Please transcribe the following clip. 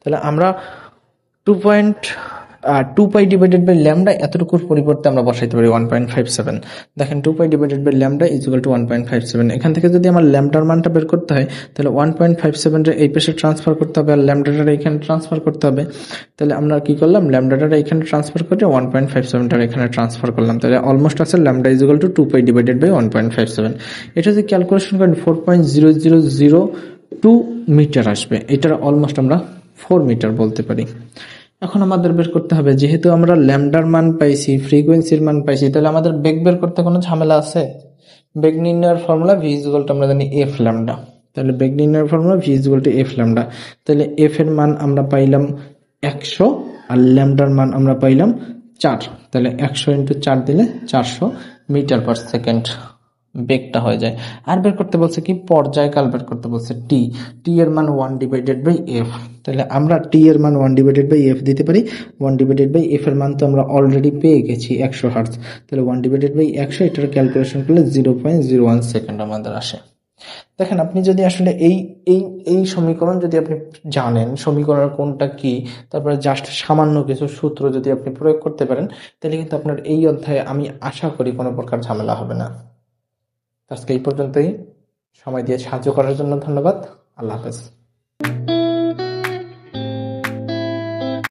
তাহলে আমরা 2 pi divided by lambda এতটুকুর পরিবর্তে আমরা বসাইতে পারি 1.57। দেখেন 2 pi divided by lambda is equal to 1.57। এখান থেকে যদি আমার ল্যামডার মানটা বের করতে হয় তাহলে 1.57 এই পেশে ট্রান্সফার করতে হবে আর ল্যামডাটা এখানে ট্রান্সফার করতে হবে। তাহলে আমরা কি করলাম, ল্যামডাটা এখানে ট্রান্সফার করে 1.57 এখানে ট্রান্সফার করলাম। তাহলে অলমোস্ট আছে lambda is equal to 2 pi divided by 1.57। এটা যদি ক্যালকুলেশন করেন 4.0002 মিটার আসবে। এটার অলমোস্ট আমরা 4 মিটার বলতে পারি। এখন আমাদের বের করতে হবে, যেহেতু আমরা ল্যামডার মান পাইছি, ফ্রিকোয়েন্সির মান পাইছি, তাহলে আমাদের বেগ বের করতে কোনো ঝামেলা আছে? বেগ নির্ণয়ের formula V is equal two আমরা জানি এফ ল্যামডা। তাহলে বেগ নির্ণয়ের formula V is equal two F lambda. তাহলে এফ এর মান আমরা পাইলাম 100 আর ল্যামডার মান আমরা পাইলাম 4। তাহলে 100 ইন্টু 4 দিলে 400 মিটার পার সেকেন্ড বেগটা হয়ে যায়। আর বের করতে বলছে কি, পর্যায়কাল বের করতে বলছে টি। টি এর মান 1 ডিভাইডেড বাই এফ। তাহলে আমরা টি এর মান 1 ডিভাইডেড বাই এফ দিতে পারি। 1 ডিভাইডেড বাই এফ এর মান তো আমরা অলরেডি পেয়ে গেছি 100 হার্টজ। তাহলে 1 ডিভাইডেড বাই 100, এটার ক্যালকুলেশন করলে 0.01 সেকেন্ড আমাদের আসে। দেখেন, আপনি যদি আসলে এই এই এই সমীকরণ যদি আপনি জানেন সমীকরণের কোনটা কি, তারপরে জাস্ট সামান্য কিছু সূত্র যদি আপনি প্রয়োগ করতে পারেন, তাহলে কিন্তু আপনার এই অধ্যায়ে আমি আশা করি কোনো প্রকার ঝামেলা হবে না। আজকে এই পর্যন্তই। সময় দিয়ে সাহায্য করার জন্য ধন্যবাদ। আল্লাহ হাফেজ।